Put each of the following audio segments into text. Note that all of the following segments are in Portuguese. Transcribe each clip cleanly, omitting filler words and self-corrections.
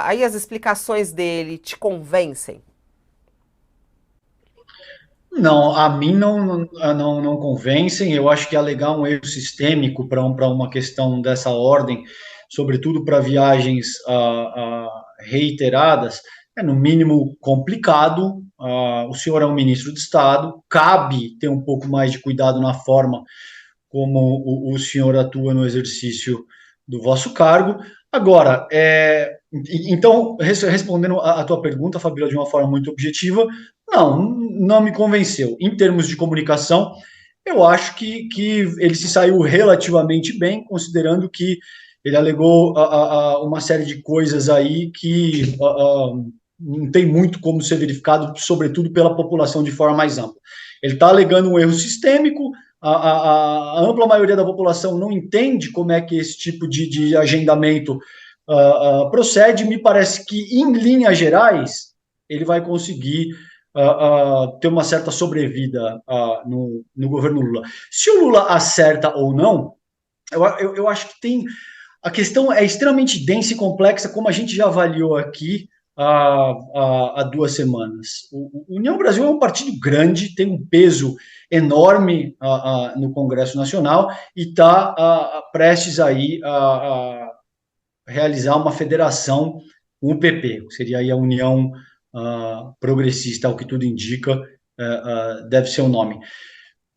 aí as explicações dele te convencem? Não, a mim não convencem. Eu acho que alegar um erro sistêmico para uma questão dessa ordem, sobretudo para viagens reiteradas, é no mínimo complicado. O senhor é um ministro de Estado, cabe ter um pouco mais de cuidado na forma como o senhor atua no exercício do vosso cargo. Agora, então, respondendo a tua pergunta, Fabíola, de uma forma muito objetiva, não me convenceu. Em termos de comunicação, eu acho que ele se saiu relativamente bem, considerando que ele alegou uma série de coisas aí que não tem muito como ser verificado, sobretudo pela população de forma mais ampla. Ele está alegando um erro sistêmico, a ampla maioria da população não entende como é que esse tipo de agendamento procede. Me parece que, em linhas gerais, ele vai conseguir ter uma certa sobrevida no governo Lula. Se o Lula acerta ou não, eu acho que tem. A questão é extremamente densa e complexa, como a gente já avaliou aqui há 2 semanas. O União Brasil é um partido grande, tem um peso enorme no Congresso Nacional e está prestes aí a realizar uma federação com o PP, que seria aí a União Progressista, ao que tudo indica, deve ser o nome.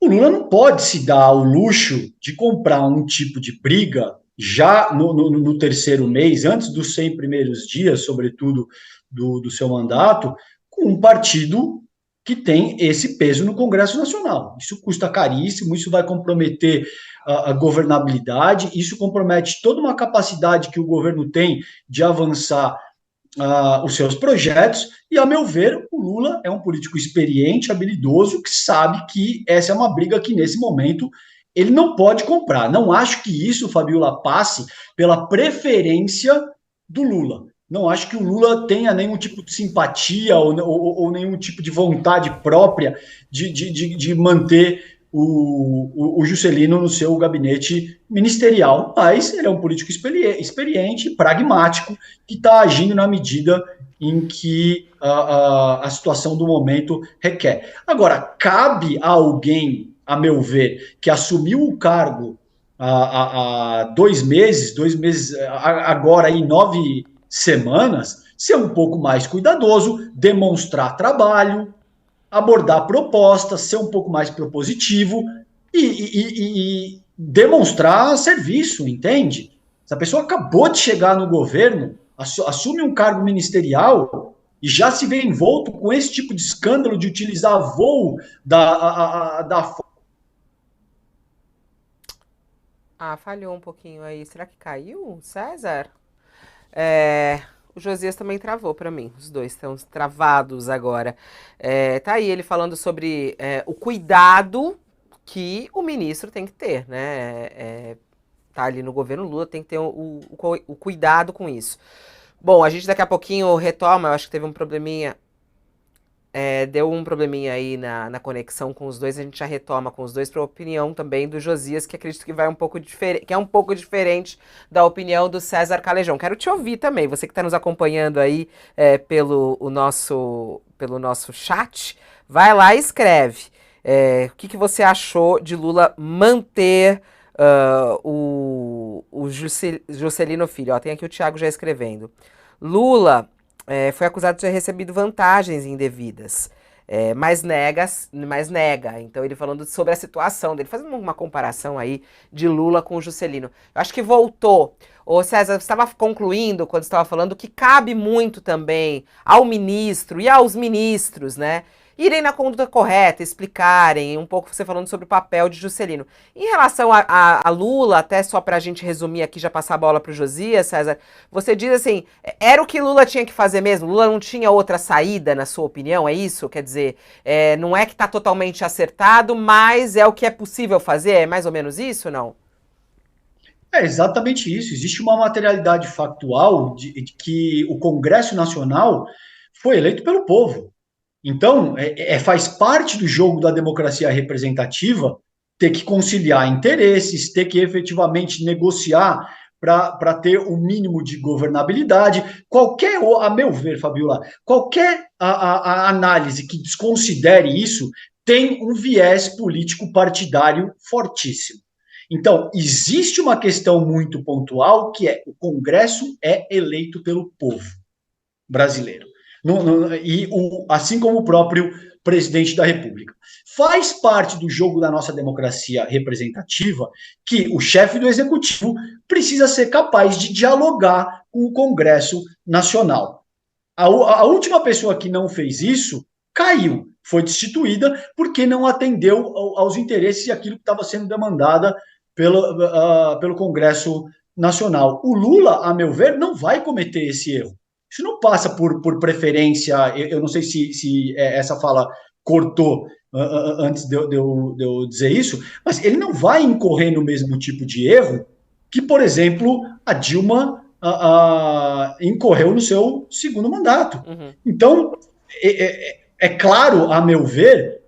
O Lula não pode se dar ao luxo de comprar um tipo de briga já no terceiro mês, antes dos 100 primeiros dias, sobretudo, do seu mandato, com um partido que tem esse peso no Congresso Nacional. Isso custa caríssimo, isso vai comprometer a governabilidade, isso compromete toda uma capacidade que o governo tem de avançar os seus projetos, e, a meu ver, o Lula é um político experiente, habilidoso, que sabe que essa é uma briga que, nesse momento, ele não pode comprar. Não acho que isso, Fabiola, passe pela preferência do Lula. Não acho que o Lula tenha nenhum tipo de simpatia ou nenhum tipo de vontade própria de manter o Juscelino no seu gabinete ministerial, mas ele é um político experiente, pragmático, que está agindo na medida em que a situação do momento requer. Agora, cabe a alguém, a meu ver, que assumiu o cargo há 2 meses, agora aí 9 semanas, ser um pouco mais cuidadoso, demonstrar trabalho, abordar propostas, ser um pouco mais propositivo e demonstrar serviço, entende? Se a pessoa acabou de chegar no governo, assume um cargo ministerial e já se vê envolto com esse tipo de escândalo de utilizar voo da. Ah, falhou um pouquinho aí. Será que caiu, César? É, o Josias também travou pra mim. Os dois estão travados agora. Tá aí ele falando sobre o cuidado que o ministro tem que ter, né? Tá ali no governo Lula, tem que ter o cuidado com isso. Bom, a gente daqui a pouquinho retoma. Eu acho que teve um probleminha. Deu um probleminha aí na conexão com os dois, a gente já retoma com os dois para a opinião também do Josias, que acredito que vai um pouco diferente, que é um pouco diferente da opinião do César Calejão. Quero te ouvir também, você que está nos acompanhando aí pelo nosso chat, vai lá e escreve. O que você achou de Lula manter o Juscelino Filho? Ó, tem aqui o Thiago já escrevendo. Lula foi acusado de ter recebido vantagens indevidas. Mas nega. Então, ele falando sobre a situação dele, fazendo uma comparação aí de Lula com o Juscelino. Eu acho que voltou. Ô César, você estava concluindo, quando estava falando, que cabe muito também ao ministro e aos ministros, né? Irem na conduta correta, explicarem um pouco você falando sobre o papel de Juscelino. Em relação a Lula, até só para a gente resumir aqui, já passar a bola para o Josias, César, você diz assim, era o que Lula tinha que fazer mesmo? Lula não tinha outra saída, na sua opinião, é isso? Quer dizer, não é que está totalmente acertado, mas é o que é possível fazer? É mais ou menos isso, não? É exatamente isso. Existe uma materialidade factual de que o Congresso Nacional foi eleito pelo povo. Então, faz parte do jogo da democracia representativa ter que conciliar interesses, ter que efetivamente negociar para ter o mínimo de governabilidade. A meu ver, Fabiola, qualquer a análise que desconsidere isso tem um viés político partidário fortíssimo. Então, existe uma questão muito pontual que é o Congresso é eleito pelo povo brasileiro. Assim como o próprio presidente da República. Faz parte do jogo da nossa democracia representativa que o chefe do executivo precisa ser capaz de dialogar com o Congresso Nacional. A última pessoa que não fez isso caiu, foi destituída porque não atendeu aos interesses e aquilo que estava sendo demandada pelo Congresso Nacional. O Lula, a meu ver, não vai cometer esse erro. Isso não passa por preferência. Eu não sei se essa fala cortou antes de eu dizer isso, mas ele não vai incorrer no mesmo tipo de erro que, por exemplo, a Dilma incorreu no seu segundo mandato. Uhum. Então, é claro, a meu ver,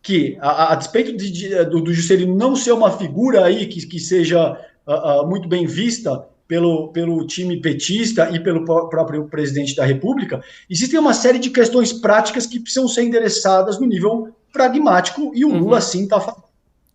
que, a despeito do Juscelino não ser uma figura aí que seja muito bem vista pelo time petista e pelo próprio presidente da República, existem uma série de questões práticas que precisam ser endereçadas no nível pragmático e o Lula, sim, está fazendo